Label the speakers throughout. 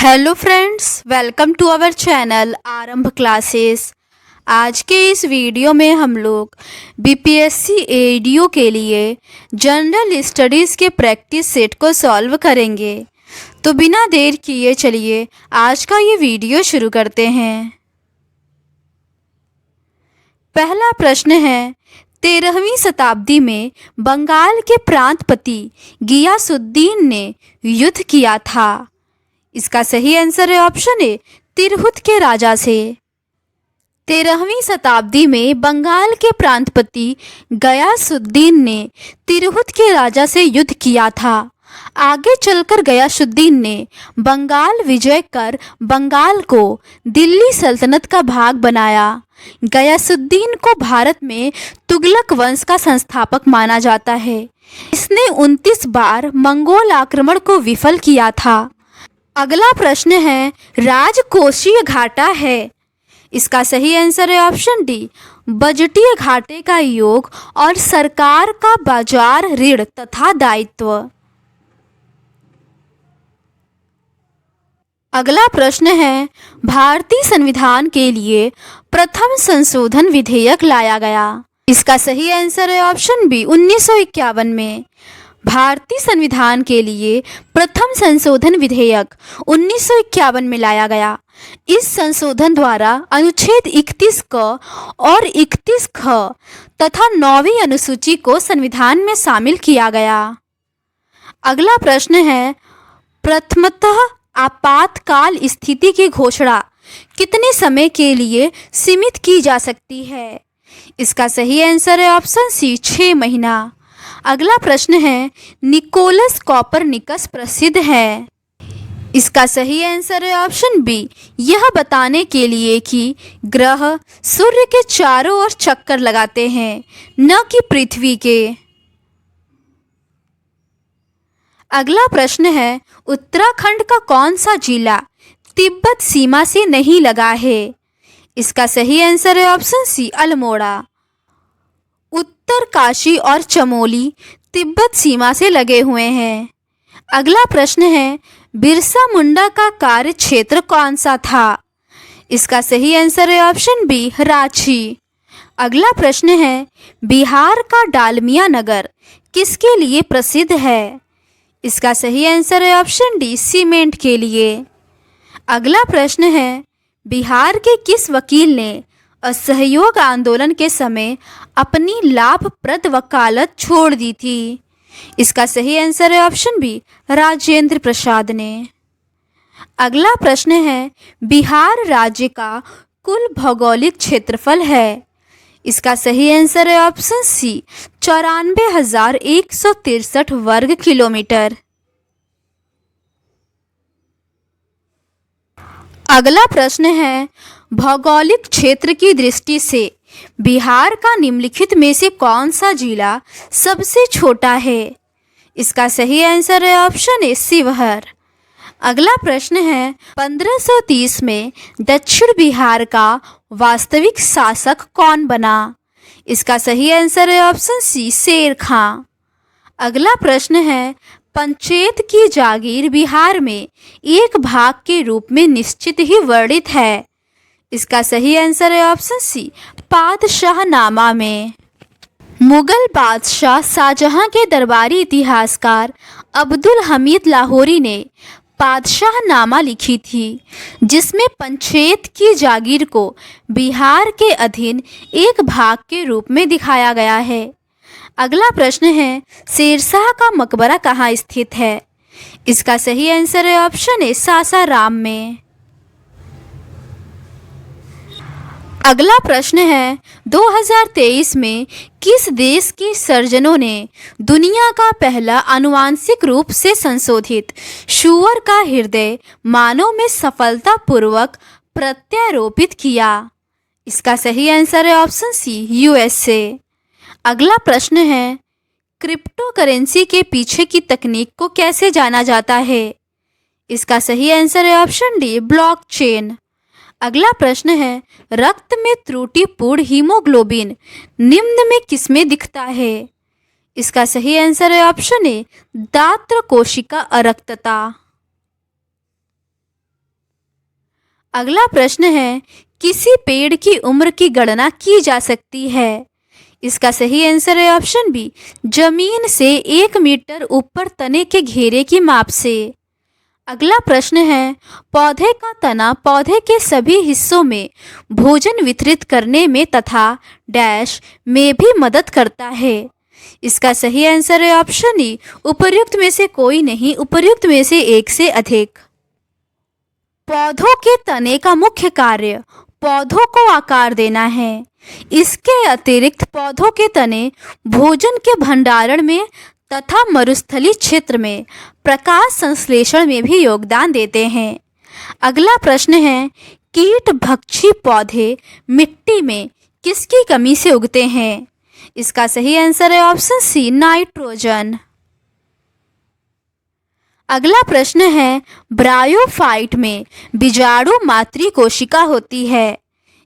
Speaker 1: Hello friends, welcome to our channel Aarambh classes. आज के इस वीडियो में हम लोग बीपीएससी एडीओ के लिए जनरल स्टडीज़ के प्रैक्टिस सेट को सॉल्व करेंगे। तो बिना देर किए चलिए आज का ये वीडियो शुरू करते हैं। पहला प्रश्न है, 13वीं शताब्दी में बंगाल के प्रांतपति गियासुद्दीन ने युद्ध किया था। इसका सही आंसर है ऑप्शन ए, तिरहुत के राजा से। 13वीं शताब्दी में बंगाल के प्रांतपति गयासुद्दीन ने तिरहुत के राजा से युद्ध किया था। आगे चलकर गयासुद्दीन ने बंगाल विजय कर बंगाल को दिल्ली सल्तनत का भाग बनाया। गयासुद्दीन को भारत में तुगलक वंश का संस्थापक माना जाता है। इसने 29 बार मंगोल आक्रमण को विफल किया था। अगला प्रश्न है, राजकोषीय घाटा है। इसका सही आंसर है ऑप्शन डी, बजटीय घाटे का योग और सरकार का बाजार ऋण तथा दायित्व। अगला प्रश्न है, भारतीय संविधान के लिए प्रथम संशोधन विधेयक लाया गया। इसका सही आंसर है ऑप्शन बी, 1951 में। भारतीय संविधान के लिए प्रथम संशोधन विधेयक 1951 में लाया गया। इस संशोधन द्वारा अनुच्छेद 31 क और 31 ख तथा 9वीं अनुसूची को संविधान में शामिल किया गया। अगला प्रश्न है, प्रथमतः आपातकाल स्थिति की घोषणा कितने समय के लिए सीमित की जा सकती है? इसका सही आंसर है ऑप्शन सी, 6 महीना। अगला प्रश्न है, निकोलस कॉपरनिकस प्रसिद्ध है। इसका सही आंसर है ऑप्शन बी, यह बताने के लिए कि ग्रह सूर्य के चारों ओर चक्कर लगाते हैं, न कि पृथ्वी के। अगला प्रश्न है, उत्तराखंड का कौन सा जिला तिब्बत सीमा से नहीं लगा है? इसका सही आंसर है ऑप्शन सी, अल्मोड़ा। उत्तरकाशी और चमोली तिब्बत सीमा से लगे हुए हैं। अगला प्रश्न है, बिरसा मुंडा का कार्य क्षेत्र कौन सा था? इसका सही आंसर है ऑप्शन बी, रांची। अगला प्रश्न है, बिहार का डालमिया नगर किसके लिए प्रसिद्ध है? इसका सही आंसर है ऑप्शन डी, सीमेंट के लिए। अगला प्रश्न है, बिहार के किस वकील ने असहयोग आंदोलन के समय अपनी लाभप्रद वकालत छोड़ दी थी? इसका सही आंसर है ऑप्शन बी, राजेंद्र प्रसाद ने। अगला प्रश्न है, बिहार राज्य का कुल भौगोलिक क्षेत्रफल है। इसका सही आंसर है ऑप्शन सी, 94,163 वर्ग किलोमीटर। अगला प्रश्न है, भौगोलिक क्षेत्र की दृष्टि से बिहार का निम्नलिखित में से कौन सा जिला सबसे छोटा है? इसका सही आंसर है ऑप्शन ए, शिवहर। अगला प्रश्न है, 1530 में दक्षिण बिहार का वास्तविक शासक कौन बना? इसका सही आंसर है ऑप्शन सी, शेर खां। अगला प्रश्न है, पंचेत की जागीर बिहार में एक भाग के रूप में निश्चित ही वर्णित है। इसका सही आंसर है ऑप्शन सी, पादशाहनामा में। मुगल बादशाह शाहजहां के दरबारी इतिहासकार अब्दुल हमीद लाहौरी ने पादशाहनामा लिखी थी, जिसमें पंचेत की जागीर को बिहार के अधीन एक भाग के रूप में दिखाया गया है। अगला प्रश्न है, शेरशाह का मकबरा कहाँ स्थित है? इसका सही आंसर है ऑप्शन ए, सासाराम में। अगला प्रश्न है, 2023 में किस देश के सर्जनों ने दुनिया का पहला आनुवांशिक रूप से संशोधित सूअर का हृदय मानव में सफलतापूर्वक प्रत्यारोपित किया? इसका सही आंसर है ऑप्शन सी, यूएसए। अगला प्रश्न है, क्रिप्टो करेंसी के पीछे की तकनीक को कैसे जाना जाता है? इसका सही आंसर है ऑप्शन डी, ब्लॉकचेन। अगला प्रश्न है, रक्त में त्रुटिपूर्ण हीमोग्लोबिन निम्न में किसमें दिखता है? इसका सही आंसर है ऑप्शन ए, दात्र कोशिका अरक्तता। अगला प्रश्न है, किसी पेड़ की उम्र की गणना की जा सकती है? इसका सही आंसर है ऑप्शन बी, जमीन से 1 मीटर ऊपर तने के घेरे की माप से। अगला प्रश्न है, पौधे का तना पौधे के सभी हिस्सों में भोजन वितरित करने में तथा डैश में भी मदद करता है। इसका सही आंसर है ऑप्शन ई, उपर्युक्त में से कोई नहीं, उपर्युक्त में से एक से अधिक। पौधों के तने का मुख्य कार्य पौधों को आकार देना है। इसके अतिरिक्त पौधों के तने भोजन के भंडारण में तथा मरुस्थलीय क्षेत्र में प्रकाश संश्लेषण में भी योगदान देते हैं। अगला प्रश्न है, कीट भक्षी पौधे मिट्टी में किसकी कमी से उगते हैं? इसका सही आंसर है ऑप्शन सी, नाइट्रोजन। अगला प्रश्न है, ब्रायोफाइट में बीजाणु मातृ कोशिका होती है।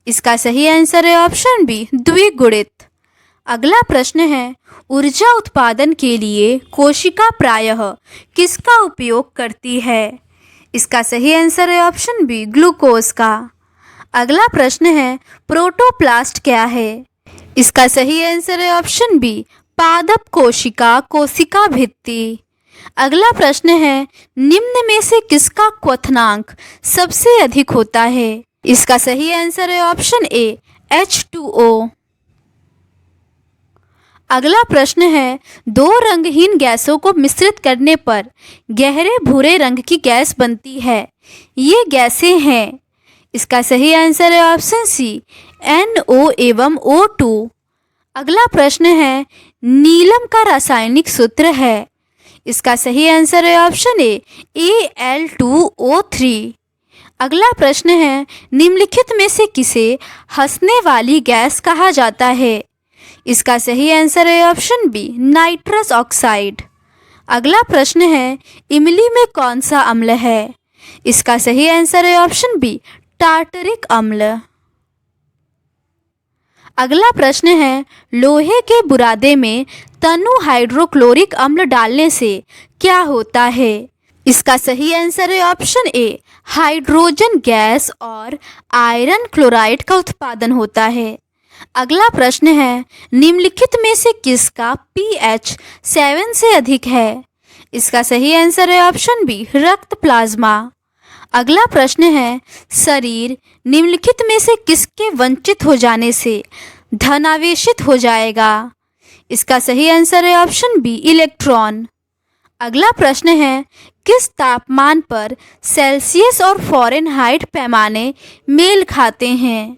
Speaker 1: इसका सही आंसर है ऑप्शन बी, द्विगुणित। अगला प्रश्न है, ऊर्जा उत्पादन के लिए कोशिका प्रायः किसका उपयोग करती है? इसका सही आंसर है ऑप्शन बी, ग्लूकोज का। अगला प्रश्न है, प्रोटोप्लास्ट क्या है? इसका सही आंसर है ऑप्शन बी, पादप कोशिका, कोशिका भित्ति। अगला प्रश्न है, निम्न में से किसका क्वथनांक सबसे अधिक होता है? इसका सही आंसर है ऑप्शन ए, H2O। अगला प्रश्न है, दो रंगहीन गैसों को मिश्रित करने पर गहरे भूरे रंग की गैस बनती है। ये गैसें हैं। इसका सही आंसर है ऑप्शन सी, NO एवं O2। अगला प्रश्न है, नीलम का रासायनिक सूत्र है। इसका सही आंसर है ऑप्शन ए, Al2O3। अगला प्रश्न है, निम्नलिखित में से किसे हंसने वाली गैस कहा जाता है? इसका सही आंसर है ऑप्शन बी, नाइट्रस ऑक्साइड। अगला प्रश्न है, इमली में कौन सा अम्ल है? इसका सही आंसर है ऑप्शन बी, टार्टरिक अम्ल। अगला प्रश्न है, लोहे के बुरादे में तनु हाइड्रोक्लोरिक अम्ल डालने से क्या होता है? इसका सही आंसर है ऑप्शन ए, हाइड्रोजन गैस और आयरन क्लोराइड का उत्पादन होता है। अगला प्रश्न है, निम्नलिखित में से किसका pH 7 से अधिक है? इसका सही आंसर है ऑप्शन बी, रक्त प्लाज्मा। अगला प्रश्न है, शरीर निम्नलिखित में से किसके वंचित हो जाने से धनावेशित हो जाएगा? इसका सही आंसर है ऑप्शन बी, इलेक्ट्रॉन। अगला प्रश्न है, किस तापमान पर सेल्सियस और फ़ारेनहाइट पैमाने मेल खाते हैं?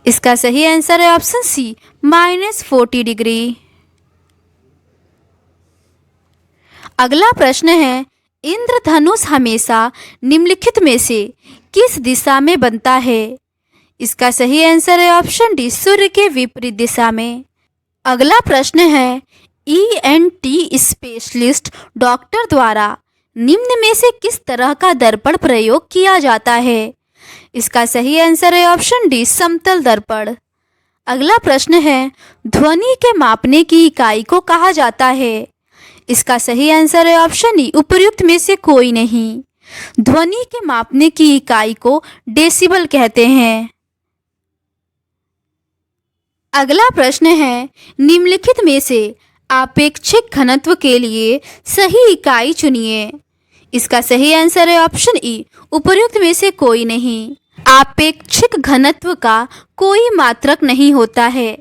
Speaker 1: इसका सही आंसर है ऑप्शन सी, -40 डिग्री। अगला प्रश्न है, इंद्रधनुष हमेशा निम्नलिखित में से किस दिशा में बनता है? इसका सही आंसर है ऑप्शन डी, सूर्य के विपरीत दिशा में। अगला प्रश्न है, ENT स्पेशलिस्ट डॉक्टर द्वारा निम्न में से किस तरह का दर्पण प्रयोग किया जाता है? इसका सही आंसर है ऑप्शन डी, समतल दर्पण। अगला प्रश्न है, ध्वनि के मापने की इकाई को कहा जाता है? इसका सही आंसर है ऑप्शन ई, उपर्युक्त में से कोई नहीं। ध्वनि के मापने की इकाई को डेसिबल कहते हैं। अगला प्रश्न है, निम्नलिखित में से आपेक्षिक घनत्व के लिए सही इकाई चुनिए। इसका सही आंसर है ऑप्शन ई, उपर्युक्त में से कोई नहीं। आपेक्षिक घनत्व का कोई मात्रक नहीं होता है,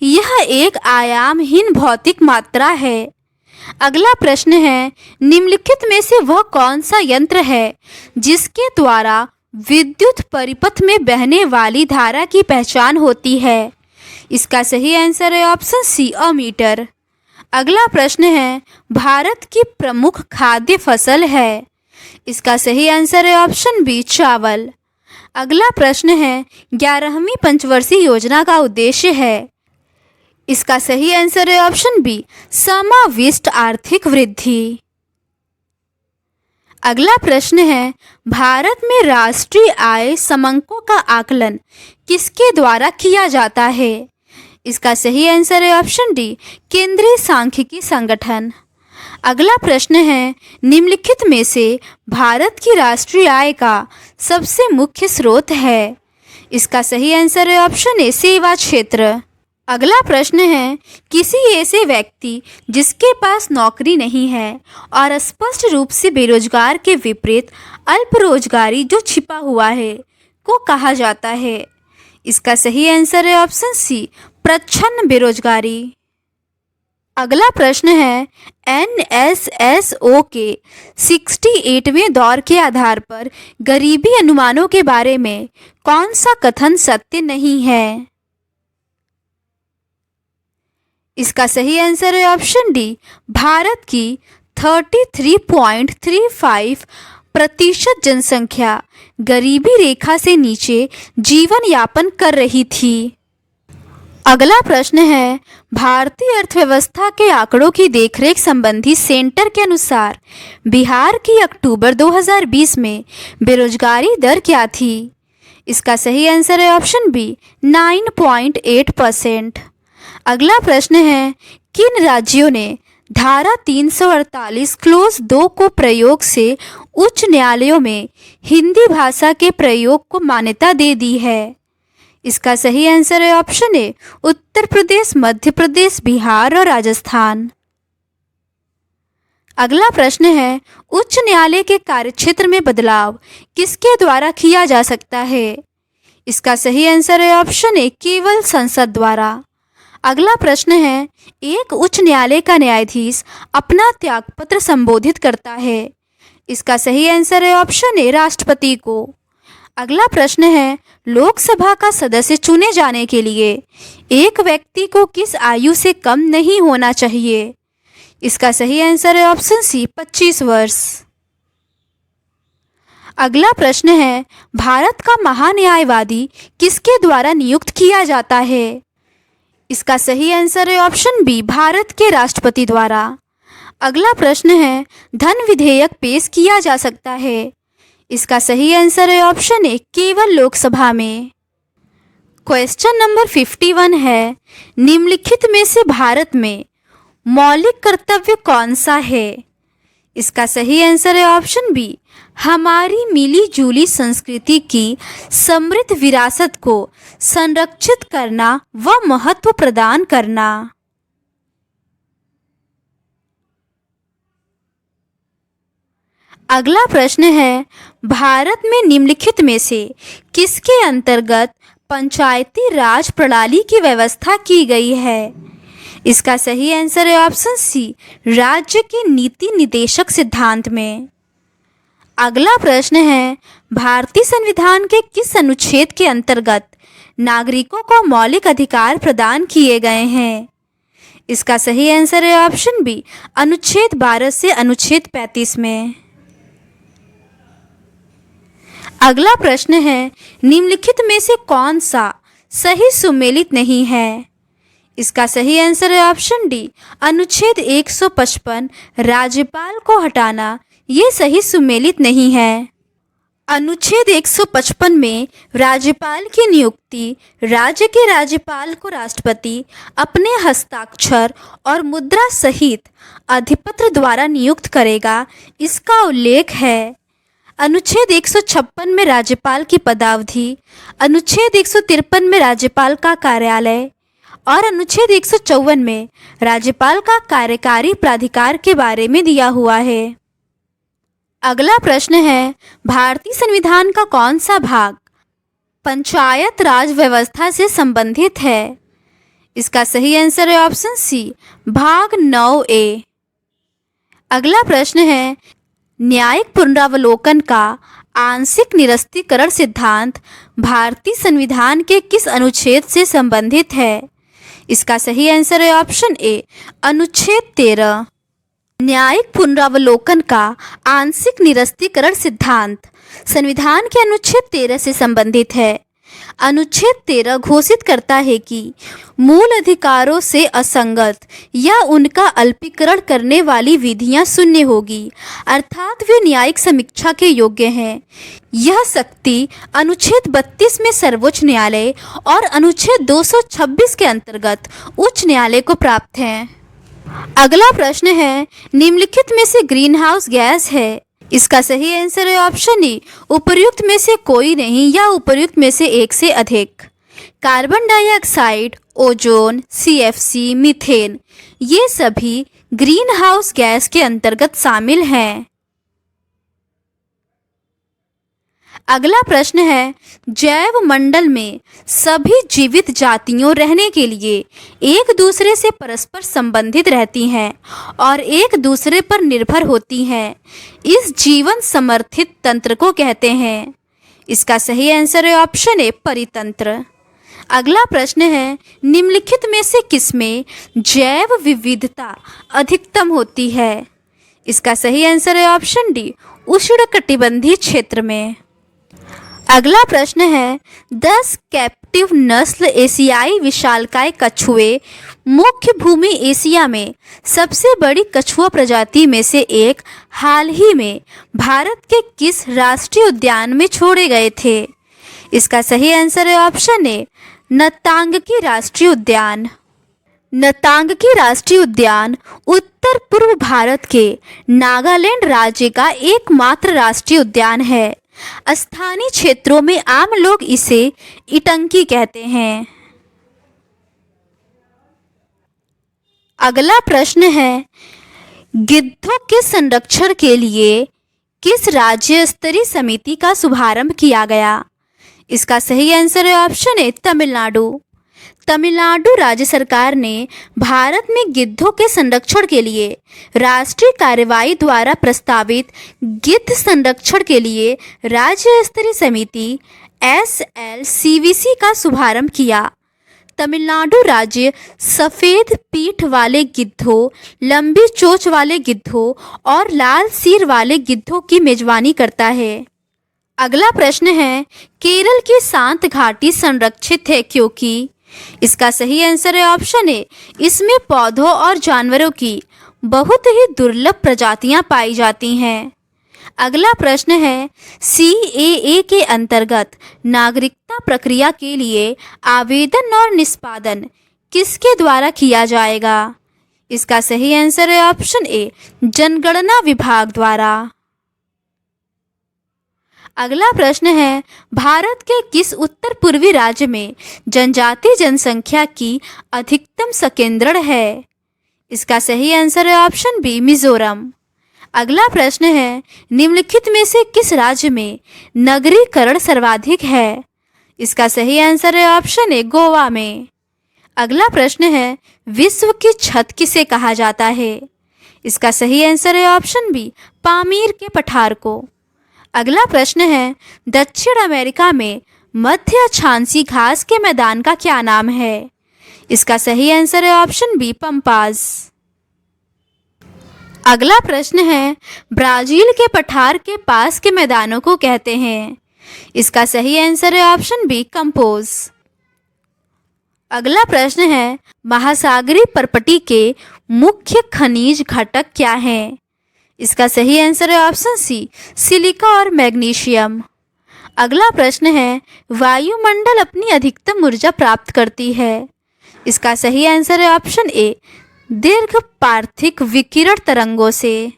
Speaker 1: यह एक आयामहीन भौतिक मात्रा है। अगला प्रश्न है, निम्नलिखित में से वह कौन सा यंत्र है जिसके द्वारा विद्युत परिपथ में बहने वाली धारा की पहचान होती है? इसका सही आंसर है ऑप्शन सी, अमीटर। अगला प्रश्न है, भारत की प्रमुख खाद्य फसल है? इसका सही आंसर है ऑप्शन बी, चावल। अगला प्रश्न है, 11वीं पंचवर्षीय योजना का उद्देश्य है? इसका सही आंसर है ऑप्शन बी, समाविष्ट आर्थिक वृद्धि। अगला प्रश्न है, भारत में राष्ट्रीय आय समंकों का आकलन किसके द्वारा किया जाता है? इसका सही आंसर है ऑप्शन डी, केंद्रीय सांख्यिकी संगठन। अगला प्रश्न है, निम्नलिखित में से भारत की राष्ट्रीय आय का सबसे मुख्य स्रोत है? इसका सही आंसर है ऑप्शन ए, सेवा क्षेत्र। अगला प्रश्न है, किसी ऐसे व्यक्ति जिसके पास नौकरी नहीं है और स्पष्ट रूप से बेरोजगार के विपरीत अल्प रोजगारी जो छिपा हुआ है को कहा जाता है? इसका सही आंसर है ऑप्शन सी, प्रच्छन्न बेरोजगारी। अगला प्रश्न है, NSSO के 68वें दौर के आधार पर गरीबी अनुमानों के बारे में कौन सा कथन सत्य नहीं है? इसका सही आंसर है ऑप्शन डी, भारत की 33.35% जनसंख्या गरीबी रेखा से नीचे जीवन यापन कर रही थी। अगला प्रश्न है, भारतीय अर्थव्यवस्था के आंकड़ों की देखरेख संबंधी सेंटर के अनुसार बिहार की अक्टूबर 2020 में बेरोजगारी दर क्या थी? इसका सही आंसर है ऑप्शन बी, 9.8%। अगला प्रश्न है, किन राज्यों ने धारा 348 क्लोज 2 को प्रयोग से उच्च न्यायालयों में हिंदी भाषा के प्रयोग को मान्यता दे दी है? इसका सही आंसर है ऑप्शन ए, उत्तर प्रदेश, मध्य प्रदेश, बिहार और राजस्थान। अगला प्रश्न है, उच्च न्यायालय के कार्यक्षेत्र में बदलाव किसके द्वारा किया जा सकता है? इसका सही आंसर है ऑप्शन ए, केवल संसद द्वारा। अगला प्रश्न है, एक उच्च न्यायालय का न्यायाधीश अपना त्यागपत्र संबोधित करता है? इसका सही आंसर है ऑप्शन ए, राष्ट्रपति को। अगला प्रश्न है, लोकसभा का सदस्य चुने जाने के लिए एक व्यक्ति को किस आयु से कम नहीं होना चाहिए? इसका सही आंसर है ऑप्शन सी, 25 वर्ष। अगला प्रश्न है, भारत का महान्यायवादी किसके द्वारा नियुक्त किया जाता है? इसका सही आंसर है ऑप्शन बी, भारत के राष्ट्रपति द्वारा। अगला प्रश्न है, धन विधेयक पेश किया जा सकता है? इसका सही आंसर है ऑप्शन ए, केवल लोकसभा में। क्वेश्चन नंबर 51 है, निम्नलिखित में से भारत में मौलिक कर्तव्य कौन सा है? इसका सही आंसर है ऑप्शन बी, हमारी मिली जुली संस्कृति की समृद्ध विरासत को संरक्षित करना व महत्व प्रदान करना। अगला प्रश्न है, भारत में निम्नलिखित में से किसके अंतर्गत पंचायती राज प्रणाली की व्यवस्था की गई है? इसका सही आंसर है ऑप्शन सी, राज्य के नीति निदेशक सिद्धांत में। अगला प्रश्न है, भारतीय संविधान के किस अनुच्छेद के अंतर्गत नागरिकों को मौलिक अधिकार प्रदान किए गए हैं? इसका सही आंसर है ऑप्शन बी, अनुच्छेद 12 से अनुच्छेद 35 में। अगला प्रश्न है, निम्नलिखित में से कौन सा सही सुमेलित नहीं है? इसका सही आंसर है ऑप्शन डी, अनुच्छेद 155 राज्यपाल को हटाना ये सही सुमेलित नहीं है। अनुच्छेद 155 में राज्यपाल की नियुक्ति राज्य के राज्यपाल को राष्ट्रपति अपने हस्ताक्षर और मुद्रा सहित अधिपत्र द्वारा नियुक्त करेगा, इसका उल्लेख है। अनुच्छेद 156 में राज्यपाल की पदावधि, अनुच्छेद 153 में राज्यपाल का कार्यालय और अनुच्छेद 154 में राज्यपाल का कार्यकारी प्राधिकार के बारे में दिया हुआ है। अगला प्रश्न है, भारतीय संविधान का कौन सा भाग पंचायत राज व्यवस्था से संबंधित है? इसका सही आंसर है ऑप्शन सी, भाग 9A। अगला प्रश्न है, न्यायिक पुनरावलोकन का आंशिक निरस्तीकरण सिद्धांत भारतीय संविधान के किस अनुच्छेद से संबंधित है? इसका सही आंसर है ऑप्शन ए, अनुच्छेद 13। न्यायिक पुनरावलोकन का आंशिक निरस्तीकरण सिद्धांत संविधान के अनुच्छेद 13 से संबंधित है। अनुच्छेद 13 घोषित करता है कि मूल अधिकारों से असंगत या उनका अल्पीकरण करने वाली विधियां शून्य होगी, अर्थात वे न्यायिक समीक्षा के योग्य हैं। यह शक्ति अनुच्छेद 32 में सर्वोच्च न्यायालय और अनुच्छेद 226 के अंतर्गत उच्च न्यायालय को प्राप्त है। अगला प्रश्न है, निम्नलिखित में से ग्रीन हाउस गैस है। इसका सही आंसर है ऑप्शन ई, उपर्युक्त में से कोई नहीं या उपर्युक्त में से एक से अधिक। Carbon dioxide, ozone, CFC, methane ये सभी ग्रीन हाउस गैस के अंतर्गत शामिल हैं। अगला प्रश्न है, जैव मंडल में सभी जीवित जातियों रहने के लिए एक दूसरे से परस्पर संबंधित रहती हैं और एक दूसरे पर निर्भर होती हैं। इस जीवन समर्थित तंत्र को कहते हैं। इसका सही आंसर है ऑप्शन ए, परितंत्र। अगला प्रश्न है, निम्नलिखित में से किसमें जैव विविधता अधिकतम होती है। इसका सही आंसर है ऑप्शन डी, उष्णकटिबंधीय क्षेत्र में। अगला प्रश्न है, 10 कैप्टिव नस्ल एशियाई विशालकाय कछुए मुख्य भूमि एशिया में सबसे बड़ी कछुआ प्रजाति में से एक हाल ही में भारत के किस राष्ट्रीय उद्यान में छोड़े गए थे। इसका सही आंसर है ऑप्शन ए, नतांगकी राष्ट्रीय उद्यान। नतांगकी राष्ट्रीय उद्यान उत्तर पूर्व भारत के नागालैंड राज्य का एकमात्र राष्ट्रीय उद्यान है। स्थानीय क्षेत्रों में आम लोग इसे इटंकी कहते हैं। अगला प्रश्न है, गिद्धों के संरक्षण के लिए किस राज्य स्तरीय समिति का शुभारंभ किया गया। इसका सही आंसर है ऑप्शन ए, तमिलनाडु। तमिलनाडु राज्य सरकार ने भारत में गिद्धों के संरक्षण के लिए राष्ट्रीय कार्यवाही द्वारा प्रस्तावित गिद्ध संरक्षण के लिए राज्य स्तरीय समिति SLCVC का शुभारंभ किया। तमिलनाडु राज्य सफ़ेद पीठ वाले गिद्धों, लंबी चोंच वाले गिद्धों और लाल सिर वाले गिद्धों की मेजबानी करता है। अगला प्रश्न है, केरल की शांत घाटी संरक्षित है क्योंकि। इसका सही आंसर है ऑप्शन ए, इसमें पौधों और जानवरों की बहुत ही दुर्लभ प्रजातियां पाई जाती हैं। अगला प्रश्न है, CAA के अंतर्गत नागरिकता प्रक्रिया के लिए आवेदन और निष्पादन किसके द्वारा किया जाएगा। इसका सही आंसर है ऑप्शन ए, जनगणना विभाग द्वारा। अगला प्रश्न है, भारत के किस उत्तर पूर्वी राज्य में जनजातीय जनसंख्या की अधिकतम संकेंद्रण है। इसका सही आंसर है ऑप्शन बी, मिजोरम। अगला प्रश्न है, निम्नलिखित में से किस राज्य में नगरीकरण सर्वाधिक है। इसका सही आंसर है ऑप्शन ए, गोवा में। अगला प्रश्न है, विश्व की छत किसे कहा जाता है। इसका सही आंसर है ऑप्शन बी, पामीर के पठार को। अगला प्रश्न है, दक्षिण अमेरिका में मध्य अक्षांशीय घास के मैदान का क्या नाम है। इसका सही आंसर है ऑप्शन बी, पंपास। अगला प्रश्न है, ब्राजील के पठार के पास के मैदानों को कहते हैं। इसका सही आंसर है ऑप्शन बी, कंपोज। अगला प्रश्न है, महासागरीय परपटी के मुख्य खनिज घटक क्या हैं। इसका सही आंसर है ऑप्शन सी, सिलिका और मैग्नीशियम। अगला प्रश्न है, वायुमंडल अपनी अधिकतम ऊर्जा प्राप्त करती है। इसका सही आंसर है ऑप्शन ए, दीर्घ पार्थिक विकिरण तरंगों से।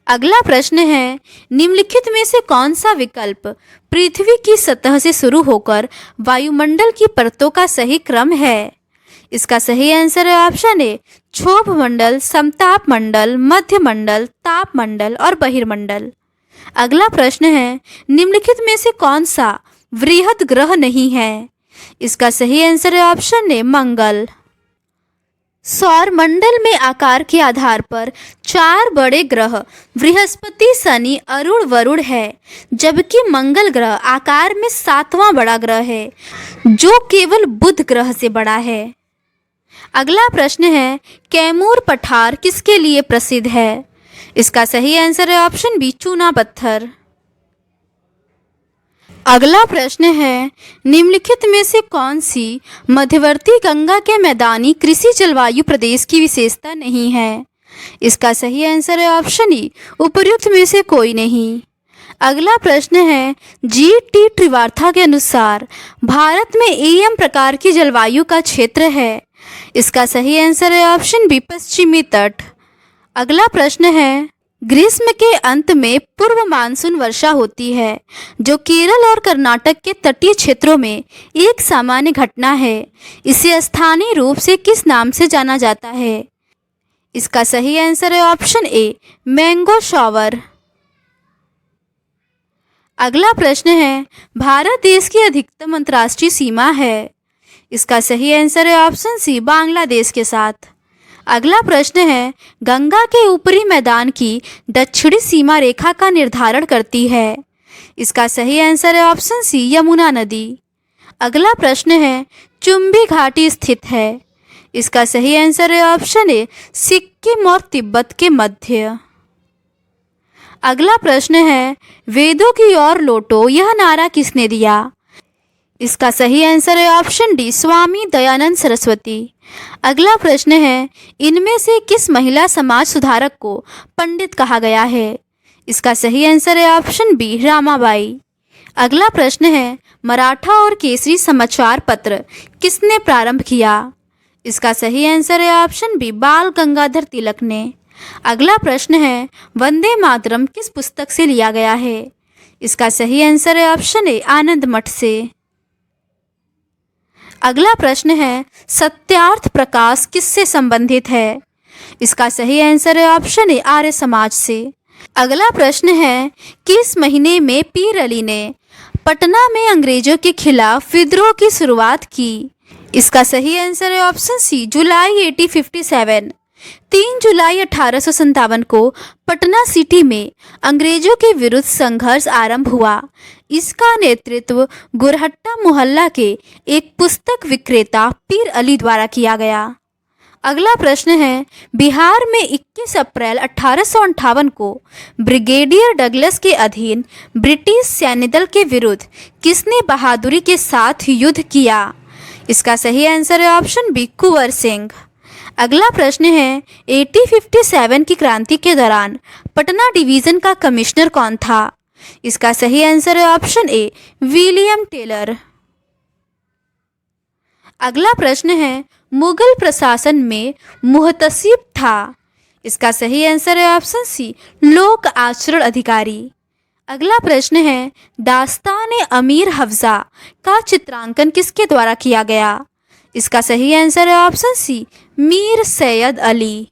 Speaker 1: अगला प्रश्न है, निम्नलिखित में से कौन सा विकल्प पृथ्वी की सतह से शुरू होकर वायुमंडल की परतों का सही क्रम है। इसका सही आंसर है ऑप्शन ए, क्षोभ मंडल, समताप मंडल, मध्य मंडल, ताप मंडल और बहिर्मंडल। अगला प्रश्न है, निम्नलिखित में से कौन सा वृहद ग्रह नहीं है। इसका सही आंसर है ऑप्शन ए, मंगल। सौर मंडल में आकार के आधार पर 4 बड़े ग्रह बृहस्पति, शनि, अरुण, वरुण है, जबकि मंगल ग्रह आकार में 7वां बड़ा ग्रह है जो केवल बुध ग्रह से बड़ा है। अगला प्रश्न है, कैमूर पठार किसके लिए प्रसिद्ध है। इसका सही आंसर है ऑप्शन बी, चूना पत्थर। अगला प्रश्न है, निम्नलिखित में से कौन सी मध्यवर्ती गंगा के मैदानी कृषि जलवायु प्रदेश की विशेषता नहीं है। इसका सही आंसर है ऑप्शन ई, उपर्युक्त में से कोई नहीं। अगला प्रश्न है, जी.टी. त्रिवार्था के अनुसार भारत में एम प्रकार की जलवायु का क्षेत्र है। इसका सही आंसर है ऑप्शन बी, पश्चिमी तट। अगला प्रश्न है, ग्रीष्म के अंत में पूर्व मानसून वर्षा होती है, जो केरल और कर्नाटक के तटीय क्षेत्रों में एक सामान्य घटना है। इसे स्थानीय रूप से किस नाम से जाना जाता है? इसका सही आंसर है ऑप्शन ए, मैंगो शॉवर। अगला प्रश्न है, भारत देश की अधिकतम अंतर्राष्ट्रीय सीमा है। इसका सही आंसर है ऑप्शन सी, बांग्लादेश के साथ। अगला प्रश्न है, गंगा के ऊपरी मैदान की दक्षिणी सीमा रेखा का निर्धारण करती है। इसका सही आंसर है ऑप्शन सी, यमुना नदी। अगला प्रश्न है, चुंबी घाटी स्थित है। इसका सही आंसर है ऑप्शन ए, सिक्किम और तिब्बत के मध्य। अगला प्रश्न है, वेदों की ओर लौटो यह नारा किसने दिया? इसका सही आंसर है ऑप्शन डी, स्वामी दयानंद सरस्वती। अगला प्रश्न है, इनमें से किस महिला समाज सुधारक को पंडित कहा गया है? इसका सही आंसर है ऑप्शन बी, रामाबाई। अगला प्रश्न है, मराठा और केसरी समाचार पत्र किसने प्रारंभ किया? इसका सही आंसर है ऑप्शन बी, बाल गंगाधर तिलक ने। अगला प्रश्न है, वंदे मातरम किस पुस्तक से लिया गया है? इसका सही आंसर है ऑप्शन ए, आनंद मठ से। अगला प्रश्न है, सत्यार्थ प्रकाश किससे संबंधित है? इसका सही आंसर है ऑप्शन ए, आर्य समाज से। अगला प्रश्न है, किस महीने में पीर अली ने पटना में अंग्रेजों के खिलाफ विद्रोह की शुरुआत की? इसका सही आंसर है ऑप्शन सी, जुलाई 1857। 3 जुलाई 1857 को पटना सिटी में अंग्रेजों के विरुद्ध संघर्ष आरंभ हुआ। इसका नेतृत्व गुरहट्टा मोहल्ला के एक पुस्तक विक्रेता पीर अली द्वारा किया गया। अगला प्रश्न है, बिहार में 21 अप्रैल 1858 को ब्रिगेडियर डगलस के अधीन ब्रिटिश सैन्य दल के विरुद्ध किसने बहादुरी के साथ युद्ध किया? इसका सही आंसर है ऑप्शन बी, कुंवर सिंह। अगला प्रश्न है, 1857 की क्रांति के दौरान पटना डिवीज़न का कमिश्नर कौन था? इसका सही आंसर है ऑप्शन ए, विलियम टेलर। अगला प्रश्न है, मुगल प्रशासन में मुहतसिब था। इसका सही आंसर है ऑप्शन सी, लोक आचरण अधिकारी। अगला प्रश्न है, दास्तान अमीर हफ्जा का चित्रांकन किसके द्वारा किया गया? इसका सही आंसर है ऑप्शन सी, मीर सैयद अली।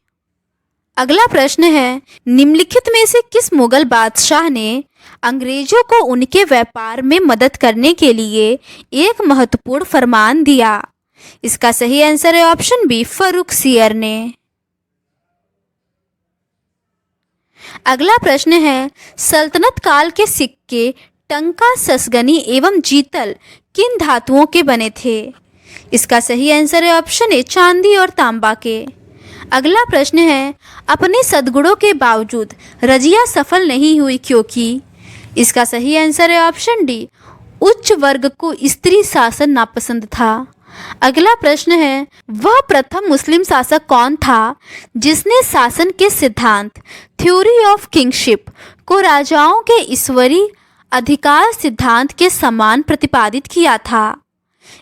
Speaker 1: अगला प्रश्न है, निम्नलिखित में से किस मुगल बादशाह ने अंग्रेजों को उनके व्यापार में मदद करने के लिए एक महत्वपूर्ण फरमान दिया? इसका सही आंसर है ऑप्शन बी, फर्रुख सियर ने। अगला प्रश्न है, सल्तनत काल के सिक्के टंका, ससगनी एवं जीतल किन धातुओं के बने थे? इसका सही आंसर है ऑप्शन ए, चांदी और तांबा के। अगला प्रश्न है, अपने सद्गुणों के बावजूद रजिया सफल नहीं हुई क्योंकि? इसका सही आंसर है ऑप्शन डी, उच्च वर्ग को स्त्री शासन नापसंद था। अगला प्रश्न है, वह प्रथम मुस्लिम शासक कौन था जिसने शासन के सिद्धांत थ्योरी ऑफ किंगशिप को राजाओं के ईश्वरीय अधिकार सिद्धांत के समान प्रतिपादित किया था?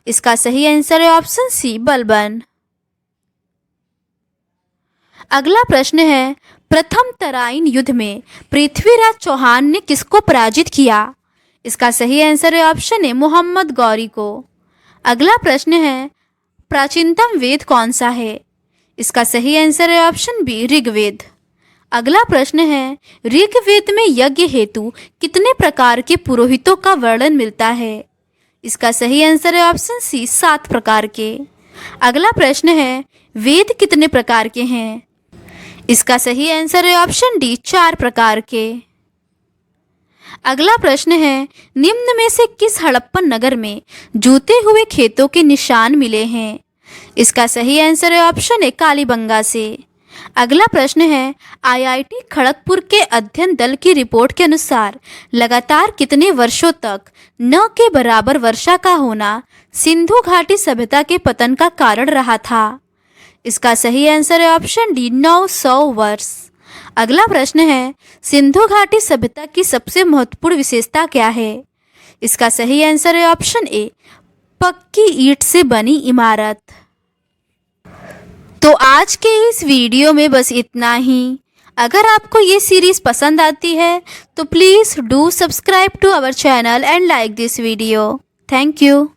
Speaker 1: इसका सही आंसर है ऑप्शन सी, बलबन। अगला प्रश्न है, प्रथम तराइन युद्ध में पृथ्वीराज चौहान ने किसको पराजित किया? इसका सही आंसर है ऑप्शन ए, मोहम्मद गौरी को। अगला प्रश्न है, प्राचीनतम वेद कौन सा है? इसका सही आंसर है ऑप्शन बी, ऋग्वेद। अगला प्रश्न है, ऋग्वेद में यज्ञ हेतु कितने प्रकार के पुरोहितों का वर्णन मिलता है? इसका सही आंसर है ऑप्शन सी, 7 प्रकार के। अगला प्रश्न है, वेद कितने प्रकार के हैं? इसका सही आंसर है ऑप्शन डी, 4 प्रकार के। अगला प्रश्न है, निम्न में से किस हड़प्पन नगर में जूते हुए खेतों के निशान मिले हैं? इसका सही आंसर है ऑप्शन ए, कालीबंगा से। अगला प्रश्न है, आईआईटी खड़गपुर के अध्ययन दल की रिपोर्ट के अनुसार लगातार कितने वर्षों तक न के बराबर वर्षा का होना सिंधु घाटी सभ्यता के पतन का कारण रहा था? इसका सही आंसर है ऑप्शन डी, 900 वर्ष। अगला प्रश्न है, सिंधु घाटी सभ्यता की सबसे महत्वपूर्ण विशेषता क्या है? इसका सही आंसर है ऑप्शन ए, पक्की ईंट से बनी इमारत। तो आज के इस वीडियो में बस इतना ही। अगर आपको ये सीरीज पसंद आती है तो please do subscribe to our channel and like this video. Thank you.